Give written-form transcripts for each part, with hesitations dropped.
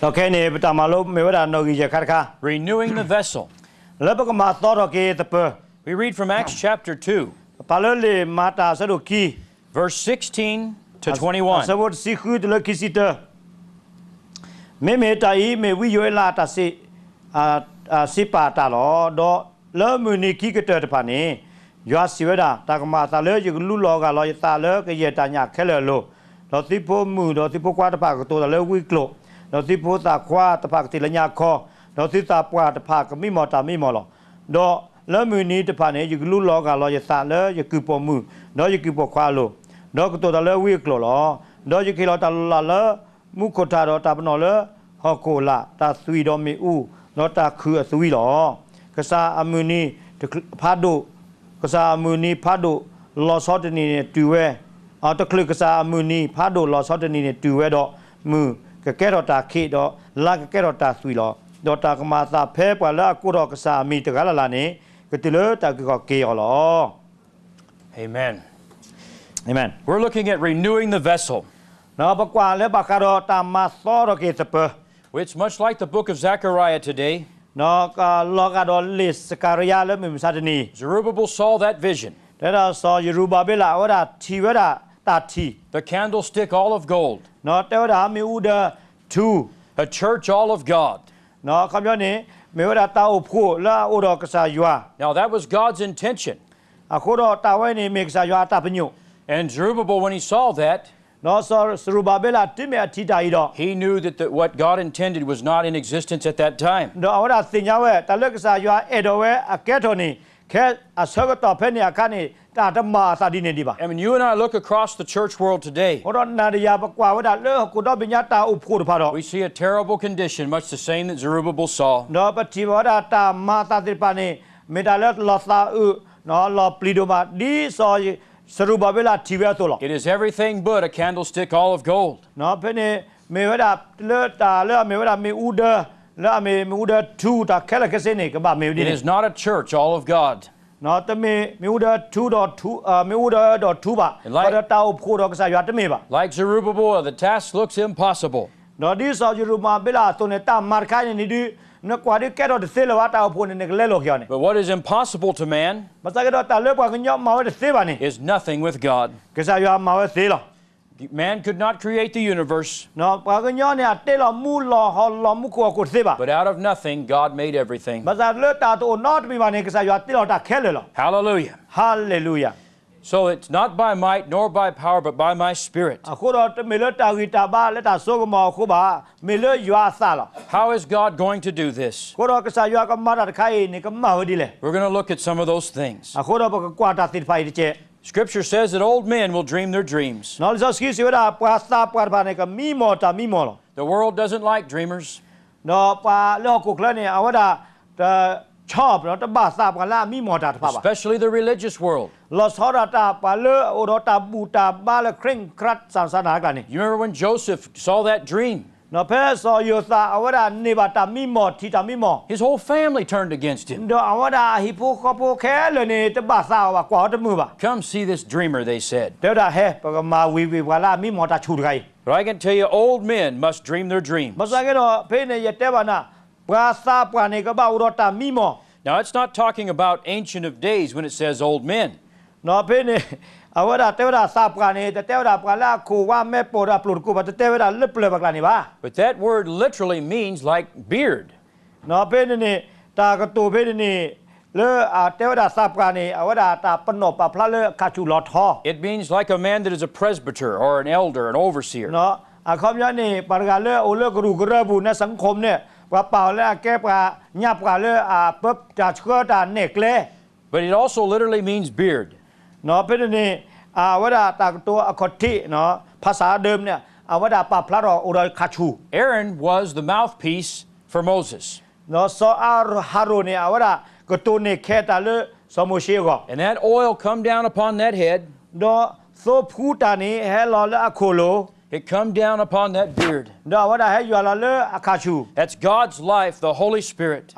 Okay, but I'm a little me no renewing the vessel. We read from Acts chapter 2, verse 16 to 21. Nó tí phố ta khoa ta phạc thì là nhà kho nó tí ta qua ta phạc mi mò ta mi mò lò đó lỡ mười ní ta phạc này cứ lú lò gà lò giờ sa lỡ giờ cứ bỏ mù đó giờ cứ bỏ khoa lò đó cáiตัวta lỡ viết lò lò đó giờ khi lò ta lỡ mu cô ta đó ta bên nó lỡ họ cô là ta suy đó mi u nó ta khử suy lò cái sa amuni phá độ cái sa amuni phá độ lò sót này tiêu về ta khử cái sa amuni phá độ lò sót này tiêu về đó mù cái đó ta khi đó là cái đó ta suy lo đó ta cái mà ta phê qua là cô đó cái sa mi từ cái là này cái từ đó ta cái gọi kia lo. Amen. Amen. We're looking at renewing the vessel. Nó bắt qua lấy bạc đó ta mà so đó cái tập. It's much like the book of Zechariah today. Nó lo cái đó list Zechariah lấy mình sát đi. Zerubbabel saw that vision. Đó là so Zerubbabel là ở đó thi với đó ta thi. The candlestick all of gold. Nó theo đó mi u the two. A church all of God. Nó không nhớ nè, mi u đó tao phụ là u đó cái sa yua. Now that was God's intention. Cô đó tao ấy nè mi cái sa yua ta bên nhau. And Zerubbabel, when he saw that, nó so Zerubbabel là tí mẹ thi đại đó. He knew that what God intended was not in existence at that time. Đó ở đó tin nhau ấy, ta lấy cái sa yua ở đó ấy, cái thôi nè, cái sơ cái tao bên này cái này. I mean, you and I look across the church world today. We see a terrible condition, much the same that Zerubbabel saw. It is everything but a candlestick all of gold. It is not a church all of God. Nó tới mi uda two dot two mi uda dot two ba. Pada tao phu đó cái sao yết mi ba. Like Zerubbabel, the task looks impossible. Nó đi sau Zerubbabel là tôi này ta mar khai này đi nó qua đi cái đó thì là tao phu này cái lẽ lộc này. But what is impossible to man? Mà sao cái đó ta lẽ qua cái nhóm máu thì ba này. Is nothing with God. Cái sao yết máu thì là. Man could not create the universe. Nó qua cái nhóm này tê là mu lo họ lo mu của ba. But out of nothing, God made everything. Mà sao lẽ ta tôi not mi ba này cái sao yết tê là ta khé là. Hallelujah. Hallelujah. So it's not by might nor by power, but by my Spirit. How is God going to do this? We're going to look at some of those things. Scripture says that old men will dream their dreams. The world doesn't like dreamers. Especially the religious world. You remember when Joseph saw that dream? His whole family turned against him. Come see this dreamer, they said. But I can tell you, old men must dream their dreams. Now, it's not talking about Ancient of Days when it says old men. But that word literally means like beard. It means like a man that is a presbyter or an elder, an overseer. But it also literally means beard. Aaron was the mouthpiece for Moses. And that oil come down upon that head. It come down upon that beard. That's God's life, the Holy Spirit.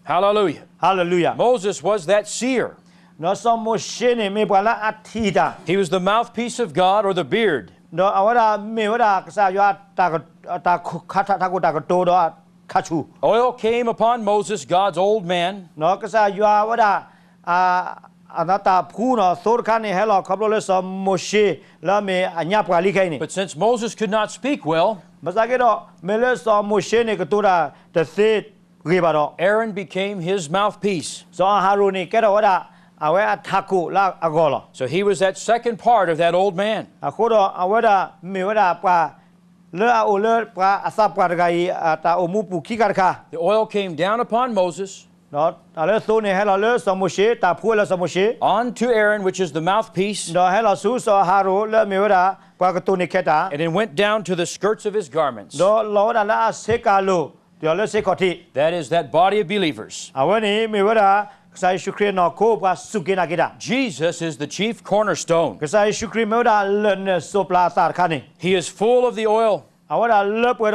Hallelujah. Hallelujah. Moses was that seer. He was the mouthpiece of God, or the beard. no awada me wada kasa yua ta kata ta ko ta ko to do kachu Oil came upon Moses, God's old man. no kasa yua wada anata phu no sor khan ne hello khaplo le so Moshe la me anya pa li khai ni But since Moses could not speak well, masake do me le so Moshe ne ko to da te se ri ba do Aaron became his mouthpiece. so Harun ne ke do wada awe athaku la agolo So he was that second part of that old man. ako do awada me wada pa le o le pa asap pa ga ta o mu pu ki ka kha The oil came down upon Moses, no ale so ne hello le so Moshe ta phu le so Moshe on to Aaron, which is the mouthpiece, no hello su so Harun le me wada pa ko to ne kheta and it went down to the skirts of his garments. do lo da la se ka lo dio le se ko thi That is that body of believers. awani me wada sai shukri no ko pa sukina kita Jesus is the chief cornerstone. sai shukri me wada le ne so pla ta kha ni He is full of the oil, awada le pwe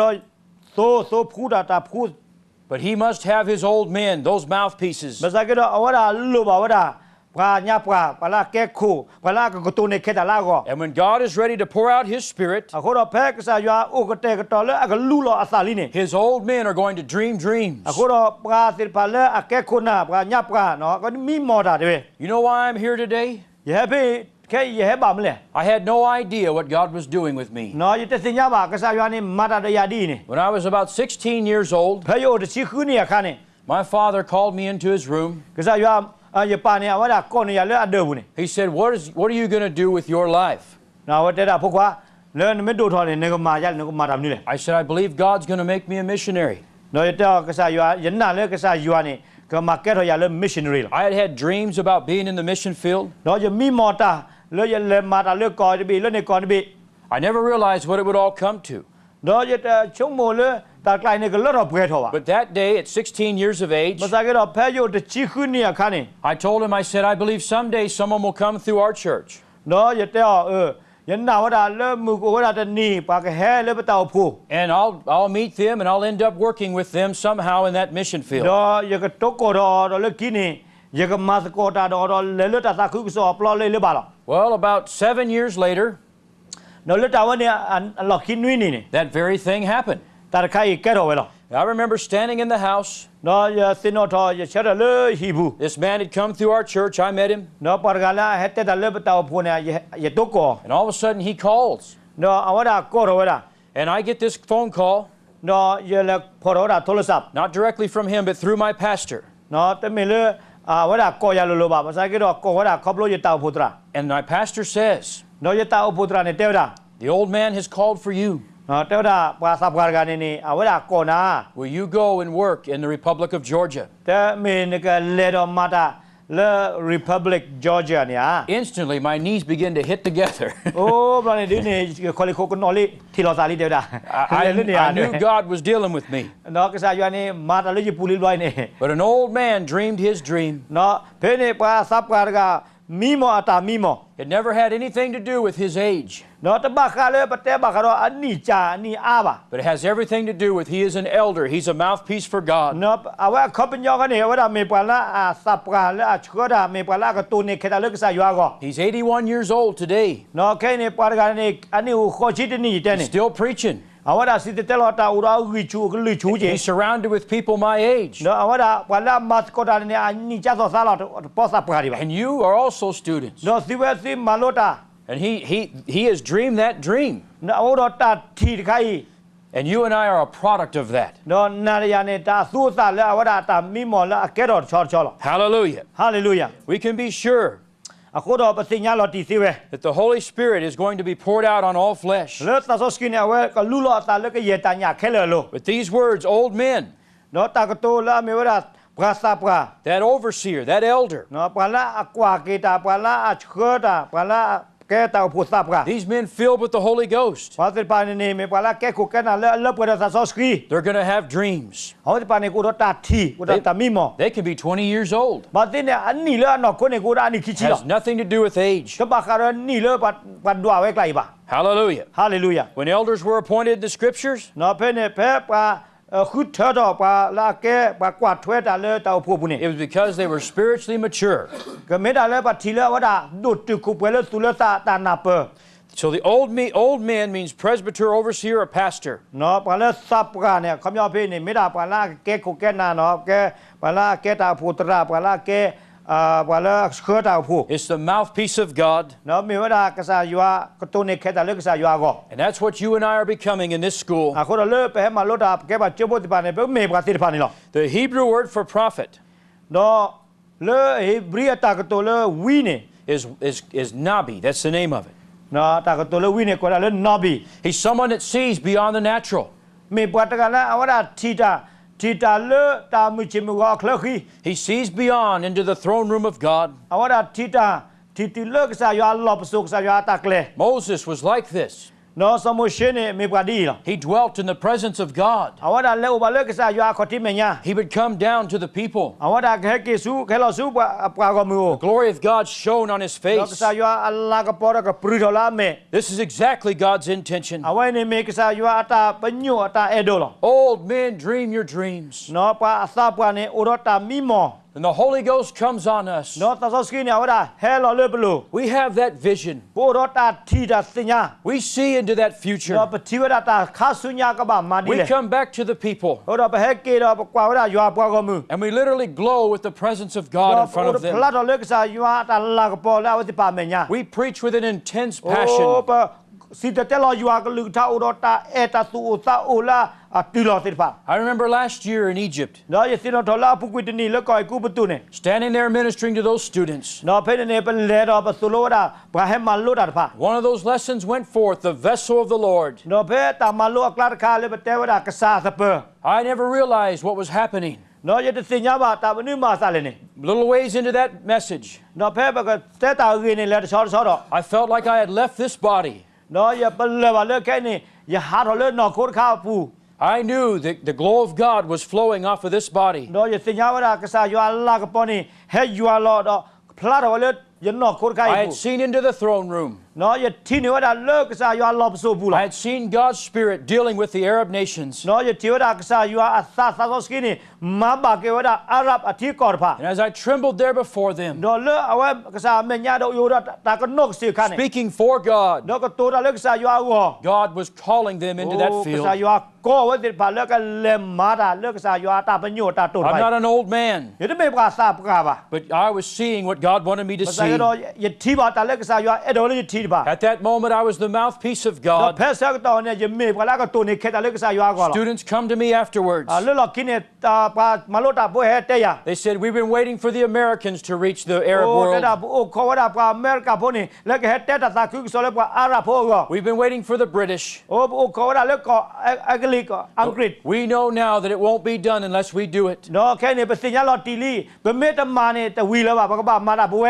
do so phu da ta phu but he must have his old men, those mouthpieces. masake do awada lo ba wada pa nya pa la ke khu pa la ko to ne kheta la go And when God is ready to pour out his spirit, ako do phe sa yua o ko te ko to le ak lu lo asali ni his old men are going to dream dreams. ako do pa tir pa le ak khu na pa nya pa no ko mi mo da de You know why I'm here today? ye be ke ye ba mle I had no idea what God was doing with me. no ye te sinya ba ka sa yua ni mata de ya di ni When I was about 16 years old, phe yo de chi khu ni kha ni my father called me into his room. ka sa yua ye pa ni awada ko ni ya le ade bu ni He said, what are you going to do with your life? na wa te da phu kwa le me do tho ni ne ko ma ya ne ko ma da ni le I said, I believe God's going to make me a missionary. no ye te ka sa yua ye na le ka sa yua ni ka ma ke tho ya le missionary la I had had dreams about being in the mission field. no ye mi mo ta le ye le ma ta le ko bi le ne ko bi I never realized what it would all come to. no ye te chung mo le ta klai ne ko le ro pwe tho ba But that day, at 16 years of age, ma sa ke do phe yo de chi khu ni kha ni I told him, I said, I believe someday someone will come through our church. no ye te ye na wa da le mu ko wa da te ni pa ke he le ba ta phu And I'll meet them and I'll end up working with them somehow in that mission field. do ye ko to ko do le ki ni ye ko ma ko ta do le ta sa khu so plo le ba la Well, about 7 years later, no le ta wa ni lo ki nui ni that very thing happened. ta khai ke ro we lo I remember standing in the house. no ye sin no tho ye che le hi bu This man had come through our church. I met him. no par ga la he te da le ba ta phu ne ye to ko And all of a sudden, he calls. no awada ko ro da And I get this phone call, no ye le pho ro da tho sap not directly from him, but through my pastor. no te me le awada ko ya lo ba ma sa ke do ko wada ko lo ye ta phu tra And my pastor says, no ye ta phu tra ne te da the old man has called for you. no te da pa sa par ga ni awada ko na Will you go and work in the Republic of Georgia? te me ne ka le do mata le Republic Georgia ni a Instantly, my knees begin to hit together. oh bla ne di ni ko le ko no li thi lo sa li de da I knew God was dealing with me. no ka sa yo ni mata le ji pu li loi ni But an old man dreamed his dream. no phe ne pa sa par ga mi mo ata mi mo It never had anything to do with his age, no te ba kha le pa te ba kha do ani cha ani a ba but it has everything to do with he is an elder. He's a mouthpiece for God. no awa ko pin yo ka ni wa da me pa la a sa pra le a chko da me pa la ka tu ni ke da le ka sa yo go He's 81 years old today, no ke ni pa ga ni ani u kho chi de ni te ni still preaching. awa da si te lo ta u ra ri chu ke lu chu je He's surrounded with people my age. no awa da pa la ma ko da ni ani cha so sa lo po sa pra di ba And you are also students. no si we si ma lo ta And he has dreamed that dream. no awa do ta thi kai And you and I are a product of that. no na ya ne ta su sa le awa da ta mi mo la ke do cho cho lo Hallelujah. hallelujah We can be sure ako do pa si nya lo ti si we that the Holy Spirit is going to be poured out on all flesh. le ta so skin ya we ka lu lo ta le ke ye ta nya ke le lo But these words, old men, no ta ko to la me wa pra sa pra that overseer, that elder, no pa la akwa ke ta pa la a chho ta pa la ke ta pu sa pra these men filled with the Holy Ghost, pa te pa ni me pa la ke ku ke na le pa sa so skri they're going to have dreams. ho te pa ni ku do ta thi ku ta mi mo They can be 20 years old. ba te ne an ni le no ko ne ku da ni ki chi Has lo nothing to do with age. ka ba ka ro ni le pa dwa we klai ba Hallelujah. hallelujah When elders were appointed in the scriptures, no pe ne pe pa khu tho do pa la ke pa kwa thwe ta le ta pu pu ni it was because they were spiritually mature. ka me da le pa thi le wa da do tu ku pe le tu le sa ta na pe So the old man means presbyter, overseer, or pastor. เนาะปาละซับกาเนี่ยคำยอพี่นี่ไม่ได้ปาละแกคุแกนาเนาะแกปาละแกตาพูตราปาละแกปาละเขือตาพู It's the mouthpiece of God. เนาะมีว่ากษายัวกตัวนี้แค่ตาเลือกกษายัวก็ And that's what you and I are becoming in this school. คนเราเลิกไปให้มาลดแกบาเจ้าบุตรปานเนี่ยเป็นเมย์ปกติปานนี่หรอ The Hebrew word for prophet เนาะเลิกฮิบรีตากตัวเลิกวีเนี่ย is nabi. That's the name of it. เนาะตากตัวเลิกวีเนี่ยก็ได้เลิกนบี He's someone that sees beyond the natural. มีปกติกันแล้วเอาว่าทีตาเลิกตามือจิมก็เคลื่อน He sees beyond into the throne room of God. เอาว่าทีเลิกกษายัวลบสุกกษายัวตากเลย Moses was like this. เนาะสมุชเนี่ยมีปกติหรอ He dwelt in the presence of God. เอาว่าเลิกอุบาเลิกกษายัวขอที่เมีย He would come down to the people. เอาว่าแค่กิสูแค่เราสู้ปากก็มือ The glory of God shone on his เนาะก face. ษายัวอัลลาห์ก็ปอดก็ปริดละเม This is exactly God's intention. เอาไว้ในเมกษายัวตาปัญญาตาเอโดล Old men, dream your dreams. เนาะปาอาซาปาเนี่ยอุรตามิมอ And the Holy Ghost comes on us. เนาะตาซอสกีเนี่ยว่าเฮลอเลเปโล We have that vision. อุรตาทีดาสิญา We see into that เนาะ future. ปฏิวัติตาคาสุญญากบามาดี We เลย come back to the people. อุรปะเฮกีเราปะกว่าว่ายัวปะก็มือ And we literally glow with the presence of God in front อุร of พ them. ลาดเลิกษายัวตาลากปอแล้วติปาเมีย We preach with an intense โอ้ passion. ปะสิเตลอยัวก็ลึกท่าอุรตาเอตาสูซาอุลาติลอติปา I remember last year in Egypt, เนาะยสินอทลาผู้กุยตนีแล้วก็ไอ้กูประตูเนี่ย standing there ministering to those students. เนาะเพิ่นเนี่ยเป็นเลดอปะสุโลดาปะให้มาลุดาปา One of those lessons went forth, the vessel of the Lord. เนาะเพิ่นตามาลุกลาดคาเลยปะเตวดากษาสเปอ I never realized what was happening. เนาะยตสิญญาบาตาบนึมาซาเลยเนี่ย Little ways into that message, เนาะเพิ่นก็เตตาเรียนเนี่ยแล้วชอด I felt like I had left this body. เนาะอย่าเป็นเลยว่าเลิกแค่นี้อย่าหาทอเลิกนอกโคตรข้าวปู I knew that the glow of God was flowing off of this body. เนาะอย่าสิญญาว่ากษายัวอัลลาห์ก็ปอนี่ให้ยัวรอดพลาดว่าเลิกอย่านอกโคตรข้าว I ปู had seen into the throne room. เนาะอย่าที่นี่ว่าเลิกกษายัวอัลลอฮ์สูบูละ I had seen God's Spirit dealing with the Arab nations. เนาะอย่าที่ว่ากษายัวอัสซาซาโซสกินี่มาบากเกว่าอาหรับอธิกรพา And as I trembled there before them, เนาะเลิกเอาไว้กษาเมียดอกยูระตาก็นกสิคัน speaking for God, เนาะก็ตัวเลิกกษายัวอัลลอฮ์ God was calling them into that ก field. ษายัวก็ว่าติดผ่านเลิกกันเลมมาดาเลิกกษายัวตาปัญญาตาตุนไป I'm not an old man, อย่าได้ไม่กษาปกาบะ but I was seeing what God wanted me to ภาษา see. ก็อย่าที่บาตาเลิกกษายัวเอโดเลยอย่าที่บา At that moment, I was the mouthpiece of เนาะ God. เพศก็ตอนเนี่ยอย่ามีกว่าแล้วก็ตัวนี้แค่ตาเลิกกษายัวก่อน Students come to me afterwards. เลิกหลอกกินเนี่ยตาปามาโลตาโบเฮเตีย They said, we've been waiting for the Americans to reach the Arab โอ้แต่ world. ดาโอ้เขาว่าดาปาอเมริกาพวกนี้แล้วก็เฮเตตาตาคือโซเลปาอาหรับพวกก็ We've been waiting for the British. โอ้เขาว่าดาแล้วก็อังกฤษก็อังกฤษ We know now that it won't be done unless we do it. เนาะแค่นี้เป็นสิ่งที่เราตีลีก็เมตมาเนี่ยแต่วีแล้วว่าก็บ้ามาดาบัว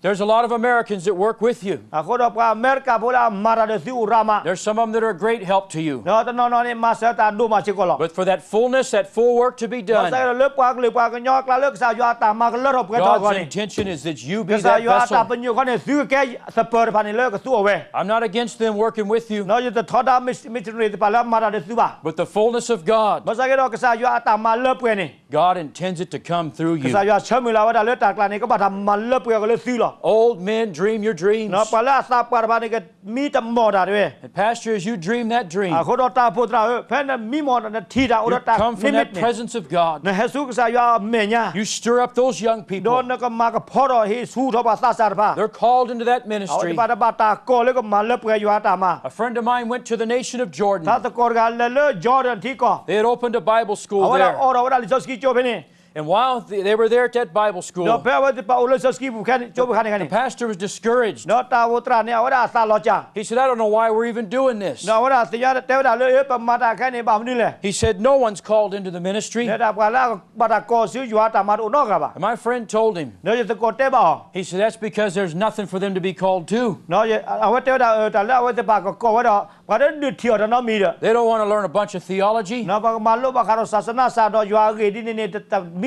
There's a lot of Americans that work with you. เขาดอกว่าอเมริกาพวกเรามาดาเดซิอุรามา There's some of them that are a great help to you. เนาะแต่นอนนี่มาเสตาดูมาชิโกล But for that fullness, that full work to be ภาษา done, เลิกกว่าหรือว่าก็ยอกละเลิกสายัวตามาก็เลิกรบกันต่อก่อน God's นี่ intention is that you ก็ be สา that ยัวตา vessel. เป็นอยู่เขาเนี่ยซื้อแกสเปอร์พันนี่เลิกก็สู้เอาไว้ I'm not against them working with you, เนาะจะทอดามิชรีไปแล้วมาดาเดซิบา but the fullness of God, ภาษาก็สายัวตามาเลิกเพื่อนนี่ God intends it to come through ก็ you. สายัวเชื่อมือเราว่าเลิกตากลานี่ก็มาทำมาเลิกเพื่อนก็เลยซื้อหรอ Old men, dream your dreams. เนาะปลาซาปาร์บานี่ก็มีแต่หมอดาด้วย And Pastor, as you dream that dream, เขาดอตาพูดเราเพื่อนมีหมอดาทีดาอุ you ดตา come นิ from มิต that นี่ presence of God. นะเฮซูก็สายัวเมีย You stir up those young โด people. นก็มาก็พอดอฮิสู้ทบาซาซาร์พา They're called into that เอา ministry. ที่บาตาตาโกเลยก็มาเลิกเพื่อนอยู่ตามา A friend of mine went to the nation of ถ้า Jordan. ตะโกนกันเลิกจอร์แดนที่ก็ They had opened a Bible เอา school ว่า there. เราลิซสกีโจเป็นนี่ And while they were there at that Bible เนาะ school, เพื่อว่าจะไปอุลิซสกีบุคคลโจบุคคลนี่ the pastor was discouraged. เนาะตาวุตราเนี่ยเอาว่าซาลอจา He said, I don't know why we're even doing this. เนาะว่าสิยาเทวดาเลยประมาตาแค่นี้บ่าวนี่เลย He said, no one's called into the ministry. เนี่ยดาบกันแล้วบาตาโกซื้ออยู่ตามาอุนอกกับ And my friend told him, เนาะจะตะโกนเตบ่ he said, that's because there's nothing for them to be called to. เนาะเอาว่าเทวดาแต่แล้วว่าจะปากก็ว่าดอกว่าได้ดือดเที่ยวแต่เนาะมีเด้อ They don't want to learn a bunch of theology. เนาะปากมาลุบาคารศาสนาศาสตร์อยู่อาเกดินี่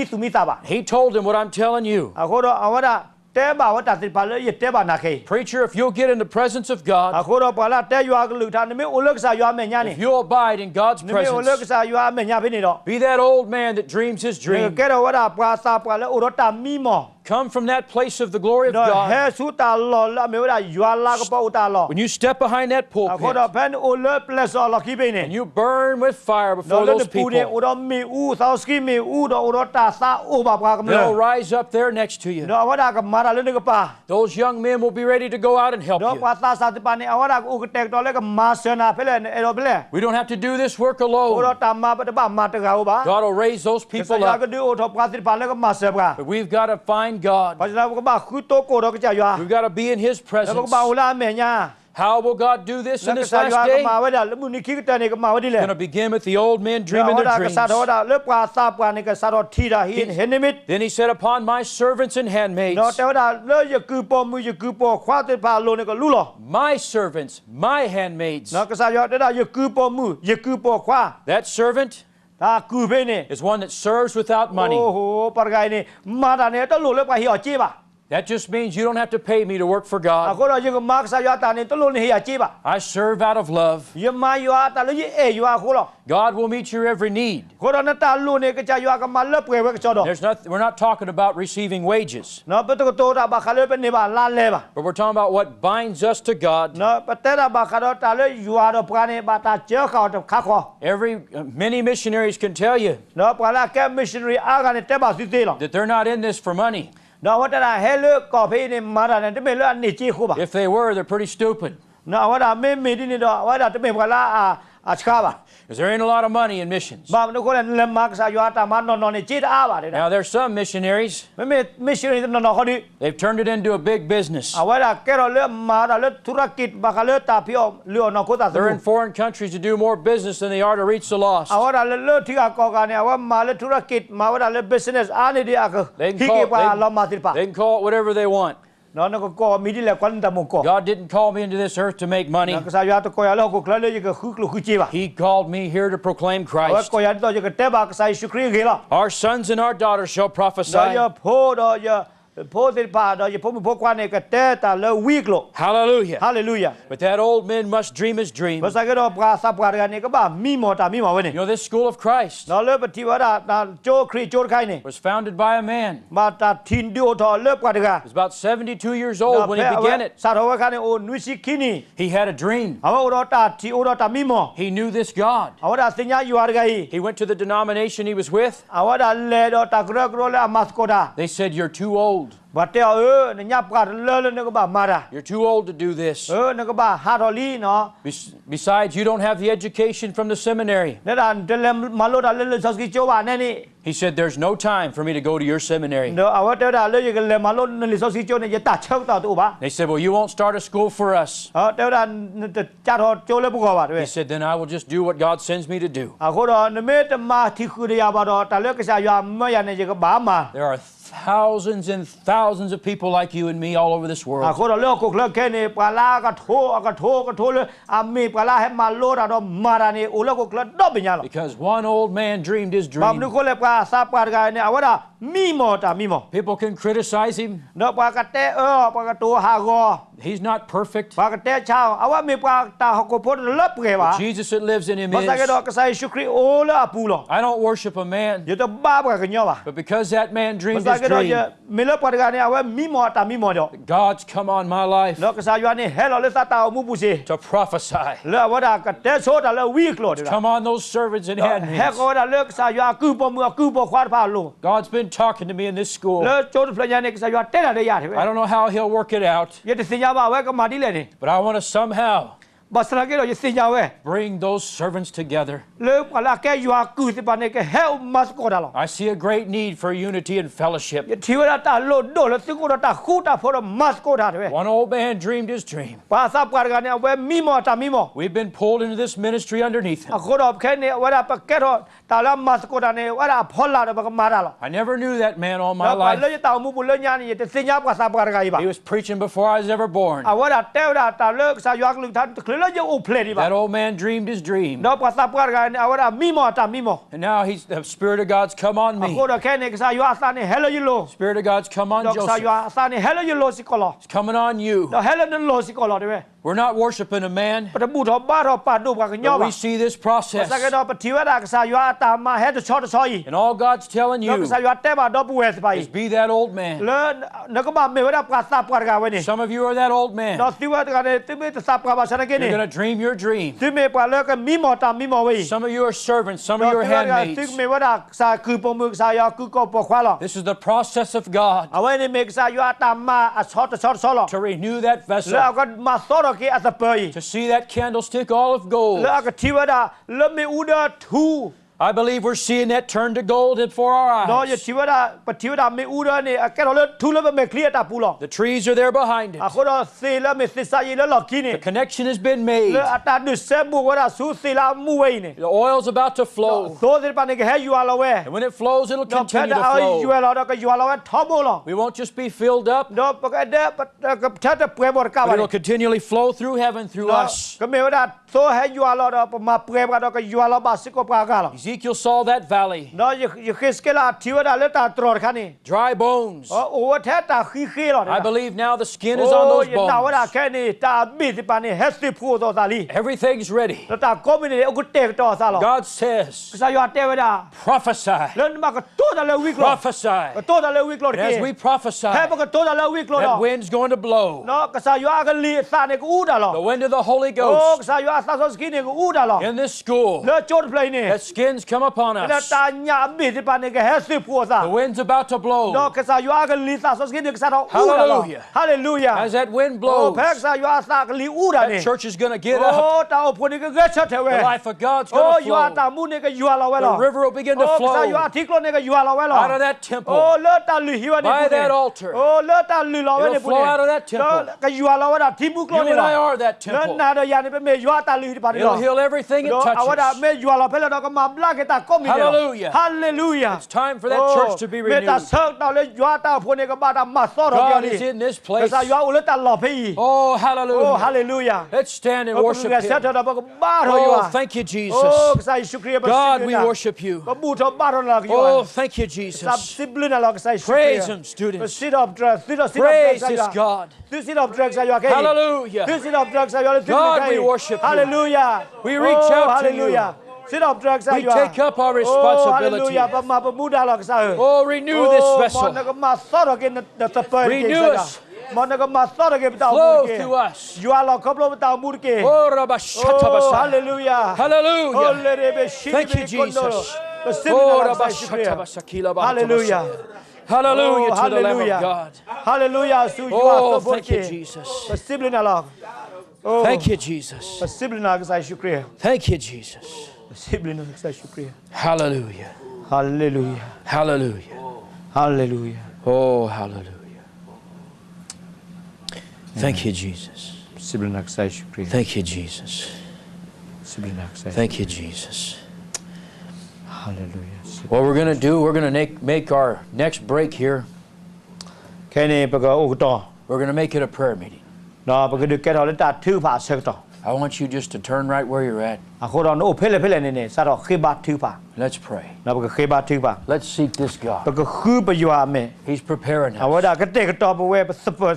มิสุมิตาบะ He told him what I'm telling you. เอาคนเอาว่าเตบ่ว่าตัดสินพาเลยเตบ่นาเค Preacher, if you'll get in the presence of เอา God, คนเอาปลาเตอยู่อากลึกทานไม่อุลึกสาอยู่อาเมียนี่ if you'll abide in God's ไม่อุลึก presence, สาอยู่อาเมียพี่นี่ดอก be that old man that dreams his dream. แกเราว่าปลาซาปลาแล้วอุรตามีหมอ come from that place of the glory of တော့ God, ဟဲဆူတာလောလာမေဝဒါယွာလာကပေါ့တာလော when you step behind that အခု pulpit တော့ဘန်အိုလပလက်ဆော်လော်ခိပိနေ and you burn with fire တော့ before လည်း those ပူနေ people, တော့မေဦးသောစကီမေဦးတော့တာစာအိုဘာဘာကမလို့ they'll rise up there next to you. တော့ဝဒါကမာရလည်းကပါ Those young men will be ready to go out and help တော့ you. ပါသာစာတပနေအဝဒါကဥကတက်တော့လည်းကမာဆနာဖဲလေအဲ့တော့ဖဲလေ We don't have to do this work ဟို alone. တော့တမပတပမာတကောပါ God will raise those ဆ people ရာ up. ကဒီအိုတော့ပါတိပါလည်းကမာဆပ်က But we've got to find God. ဘာသာကဘာခုတော့ကိုတော့ကကြရွာ We've got to be in His တော့ presence. ကဘာဝလာမေညာ How will God do this in က this စားရွာ last က day? မာဝဒါလမှုနိခိကတနေကမာဝဒီလေ It's going to begin with the old men dreaming တော့ their က dreams. စားတော့ဒါလေပါစာပွားနေကစားတော့ထီတာဟင်းဟင်းနိမစ် Then He said, upon my servants and handmaids, တော့တော်ဒါလေယကူပေါ်မူယကူပေါ်ခွာတဲ့ပါလို့နေကလူလော my servants, my handmaids. တော့ကစားရွာတဲ့ဒါယကူပေါ်မူယကူပေါ်ခွာ That servant ဒါကူဖေးနေ is one that serves without money. โอ้โหปรกายนี่มาดาเนี่ยต้องหลุดเลยไปเหี่ยวจี้ป่ะ That just means you don't have to pay me to work for อ่ะ God. ก็เรายังมาร์กสายาตาเนี่ยต้องหลุดเหี่ยวจี้ป่ะ I serve out of love. ยังมาอยู่อ่ะแต่ละยี่เออยู่อ่ะโคหรอ God will meet your every need. โคเราเนี่ยตาลุเนี่ยก็จะอยู่อ่ะก็มาเลิกเปรย์ไว้ก็จอด We're not talking about receiving wages, เนาะเป็นตัวโตตาบาคาเลยเป็นในบ้านล้านเลยป่ะ but we're talking about what binds us to God. เนาะเป็นแต่ตาบาคาเราตาเลยอยู่อ่ะเราปราณีบาตาเจ้าเขาจะขาคอ Many missionaries can tell you เนาะปราณีแกมิชชันนารีอาการเนี่ยเต็มบ้านสิหรอ that they're not in this for money. เนาะว่าแต่ละเฮเลือกก่อเพเนี่ยมาดาเนี่ยจะไม่เลือกนี่จี้คู่ป่ะ If they were, they're pretty stupid. เนาะว่าแต่ไม่มีที่นี่ดอกว่าแต่จะไม่ปราอาชคาป่ะ Because there ain't a lot of money in missions. บ้านนี่คนเนี่ยมาร์กสายาตามานอนเนี่ยจี้อาบ่ะเนี่ย Now, there's some missionaries, ไม่มีมิชชันนารีนอนเขาดิ they've turned it into a big business. เอาไว้ละแกเราเลือกมาเราเลือกธุรกิจบาคาเลือกตาพี่อมเลือกนอกโคตรส They're มุ in foreign countries to do more business than they are to reach the lost. เอาไว้ละเลือกที่กากอกันเนี่ยว่ามาเลือกธุรกิจมาว่าเราเลือก business อันนี้ดีอ่ะคือ They ที่ can เกี่ยว call, กับเรามาสิป่ะ they can call it whatever they want. เนาะนั่นก็มีที่แหละควันตะมุกก็ God didn't call me into this earth to make money. นั่นก็สายาตะกอยแล้วก็คลาเลยก็คือจีบะ He called me here to proclaim เอาไว้ Christ. กอยต่อจะก็เตะบากสายชุครีกี่ละ Our sons and our daughters shall เนาะ prophesy. อย่าโพดอย่าโพสิป่าเนาะอย่าโพมีโพควันเนี่ยก็เตะตาเลยวีกโล Hallelujah. ฮาเลลูยา But that old man must dream his dream. ภาษาก็ปราสับปรากันเนี่ยก็บ่ามีหมอตามีหมอไว้เนี่ย You know, this school of Christ เนาะเลือกปฏิวัติโจครีโจใครเนี่ย was founded by a man. มาตาทินดิโอทอเลือกกว่าเด็ก He was about 72 years old when he began it. สาธารณะเนี่ยโอ้นุสิคินี He had a dream. เอาว่าโอรตาที่โอรตามีหมอ He knew this God. เอาว่าสิญญาอยู่อะไรกัน He went to the denomination he was with. เอาว่าเลดตากรกรเลยอามาสโกดา They said, you're too old. บัดเตอเนี่ยยับกันเลยเนี่ยก็บ่ามาดา You're too old to do this. เนี่ยก็บ่าฮาร์ดอลีเนาะ Besides, you don't have the education from the seminary. เนี่ยด่านเดลมาโลดาเลยสักกี่โจว่าเนี่ยนี่ He said, there's no time for me to go to your seminary. เนาะเอาว่าเตอด่าเลยยังเลยมาโลเนี่ยสักกี่โจเนี่ยจะตัดเชือกต่อตัวบ่า They said, well, you won't start a school for us. เตอด่าจัดโจเลยบุกว่าด้วย He said, then I will just do what God sends me to do. เอาคนเนี่ยเมื่อมาที่คือเดียบดอแต่เลือกจะยามเมื่อยันเนี่ยก็บ่ามา There are thousands and thousands of people like you and me all over this world. คนเลือกกุกเลือกแค่นี้ปลาก็โทเลยมีปลาให้มาโลดเรามาดานี่อุลกุกเลือกดอบเป็นยังหรอ Because one old man dreamed his บาง dream. นึกคนเลยปลาซาปลากันเนี่ยว่ามีหมอตามีหมอ People can criticize him. เนาะปลากระเตปลากระตัวหากอ He's not perfect. ปลากระเตเช้าเอาว่ามีปลาตาหกพ้นเล็บเกวะ Jesus that lives in him ภาษาเกด is. อกใส่ชุครีโอละปูหรอ I don't worship a man, อย่าต้องบ้าปลากันเนาะวะ but because that man ภา dreamed ษา his เกดอก dream, มีเล็บปลากันเนี่ยเอาว่ามีหมอตามีหมอเดียว God's come on my life เนาะภาษายูนี่เฮลเลสตามูปุเซ to prophesy. แล้วว่ากระเตโซดาแล้ววีกโลด Come on those servants and เฮ handmaids. ก็ว่าเลิกสายาคือปมือคือปควาดพาลง God's been talking to me in this school. แล้วโจทย์พระยานี่สายาเต้นอะไรยาเถอะ I don't know how he'll work it out, อย่าติสิญญาว่าไว้ก็มาดีเลยนี่ but I want to somehow บัสระเกดอกอย่าสิญญาไว้ bring those servants together. เลิกปลาแกยูอาคือสิปานนี่ก็เฮลมัสโกดาล I see a great need for unity and fellowship. อย่าทีเวลาตาโลดโดแล้วสิกูตาคู่ตาพอมัสโกดาเถอะ One old man dreamed his dream. ภาษาปากกันเนี่ยเว้มีหมอตามีหมอ We've been pulled into this ministry underneath him. อะคนอบแค่นี้ว่าปะแกทอตาละมัสโกดาเนี่ยว่าพอลาดบักมาดาล I never knew that man all แล้ว my ก็เลย life. ตามูบุเลญานี่จะสิญญาภาษาปากกันอีบ่ He was preaching before I was ever born. ว่าเตวตาเลิกสายากลึงท่านเคลื่ lo yo o play di ba That old man dreamed his dream. no pa sa pa ga awara mi mo ta mi mo And now the Spirit of God's come on me. ko do ke ne sa yo asa ne hello you lo Spirit of God's come on do sa yo Joseph. asa ne hello you lo si ko lo It's coming on you. do hello ne lo si ko lo de be We're not worshiping a man, pa bu tho ba tho pa do ba ka nyo but ba we see this process. sa ke do pa ti wa da sa yo ta ma he to cho yi And all God's telling do you sa yo te ba do bu we sa is yi be that old man. le ne ko ba me wa da pa sa pa ga we ni Some of you are that old man. do ti wa ga ne ti me ta sa pa ba sa ke You're ni going to dream your dream. ti me pa le ka mi mo ta mi mo we Some of you are servants. Some of you are handmaids. ti me wa da sa ku po mu sa yo ku ko po khwa lo This is the process of God a we ni me sa yo ta ma a cho lo to renew that le vessel, ko ma so do ke a sa pe to see that candlestick all of gold. le ka ti wa da le me u da thu I believe we're seeing that turn to gold before our no ye eyes. ti wa da pa ti wa da me u da ni a ke lo le thu le me clear ta pu lo The trees are there behind it. a ko do se le me se sa yi le lo ki ni The connection has been made. le a ta du se bu wa da su se la mu we ni The oil's about to flow. so se pa ni ke he yu a lo we And when it flows, it'll no pe continue to da yu flow. lo da ka yu a lo we tho bo lo We won't just be filled up, no pa ka de pa ka cha ta pre bo ka but ba it'll ni continually flow through heaven through us. ka me wa da so he yu a lo da pa ma pre ba da ka yu a lo ba si ko pa ka lo Ezekiel saw that valley, no ye khis ke la ti wa da le ta tro ka ni dry bones. o the ta khi lo I believe now the skin is on oh those ye na wa da bones. ke ni ta bi ti pa ni he si phu do sa li Everything's ready. lo ta ko mi ni o ku te to sa lo God says, sa yo te wa da prophesy, le ma ka to da le week lo prophesy. ka to da le week lo And as we ke prophesy, he ba ka to da le week lo that lo wind's going to blow. no ka sa yo ka li sa ne ku u da The lo wind of the Holy oh Ghost ka sa yo sa so ski ne ku u da lo in this school. le chot play ni That skin's come upon le us. ta nya bi ti pa ni ke he si phu sa The wind's about to no blow. ka sa yo ka li sa so ski ne ka sa do u da lo Hallelujah. hallelujah As that wind oh blows, pe sa yo sa ka li u da that ni church is going to get up. oh ta o phu ni ka ge cha te we The life of God's oh going to yo ta flow. mu ne ka yo lo we The lo river will begin to oh ka sa yo flow ti klo ne ka yo lo we lo out of that temple. oh le ta lu hi wa ni By pu that ni. altar. oh le ta lu lo we It'll ni pu flow ni. out of that temple. Lo ka yo lo we da ti mu klo You ni and I lo are that le temple. na do ya ni pe me yo ta lu ti pa ni It'll lo heal everything it do a wa da touches. me yo lo pe le do ka ma bla ke ta ko mi de lo. Hallelujah. hallelujah It's time for that church to be me ta renewed. sa ta le yo ta pu ni ka ba ta ma so ro God ni is in this ka place. sa yo u le ta lo pe yi Oh, oh hallelujah. hallelujah Let's stand and oh worship ka sa Him. ta da ba ka ba ro yo Oh, a thank you, oh Jesus. ka sa shukriya ba God, we worship you. ka bu tho ba ro la ka yo Oh, thank you, Sab Jesus. siblin la ka sa shukriya Praise Him, students. sit up drugs sit up Praise drugs this God. sit up drugs sa yo ke Hallelujah. sit up drugs sa yo God, we worship you. hallelujah We reach out to you. hallelujah sit up drugs sa We yo take up our oh responsibility. hallelujah ba ma ba mu da la ka sa Oh, renew this ma vessel. na ka ma so ro ke na ta pa Renew us. ma na ka ma so ro ke ta Flow mu ke through us. yo la ko blo ta mu ke Oh, oh Rabashatabasa. hallelujah Hallelujah. le re be shi Thank you, be ko no Jesus. ka sin Oh, na ka sa shukriya. Rabashatabasakila hallelujah Hallelujah Oh, to the Lamb of hallelujah. God. Hallelujah. Su Oh, thank you, Jesus. Possible na lang. Oh, Thank you, Jesus. possible na sa shukriya. Thank you, Jesus. Possible na sa shukriya. Hallelujah. Hallelujah. Hallelujah. Hallelujah. Oh, hallelujah. Thank you, Jesus. Possible na sa shukriya. Thank you, Jesus. Possible na sa. Thank you, Jesus. Hallelujah. What we're going to do, we're going to make our next break here. Kene pag o to. We're going to make it a prayer meeting. No pag được cái đó là ta thứ ba sẽ to. I want you just to turn right where you're at. À cô đó nó phê này này sa đó khi ba thứ ba. Let's pray. Nó pag khi ba thứ ba. Let's seek this God. Pag khứ ba yo ame. He's preparing À wa us. da cái te cái to ba we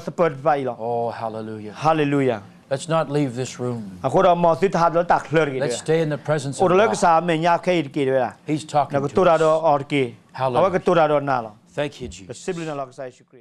support vai lo. Oh, hallelujah. Hallelujah. Let's not leave this room. À cô đó mò sit hat lo tak lơ cái. Let's stay in the presence O of lo cái God. sa me nya kai ki de la. He's talking Na ko to tura us. do or ki. Hallelujah. Awa ko tura do na lo. Thank you, Jesus. Possible na lo ka sa shukriya.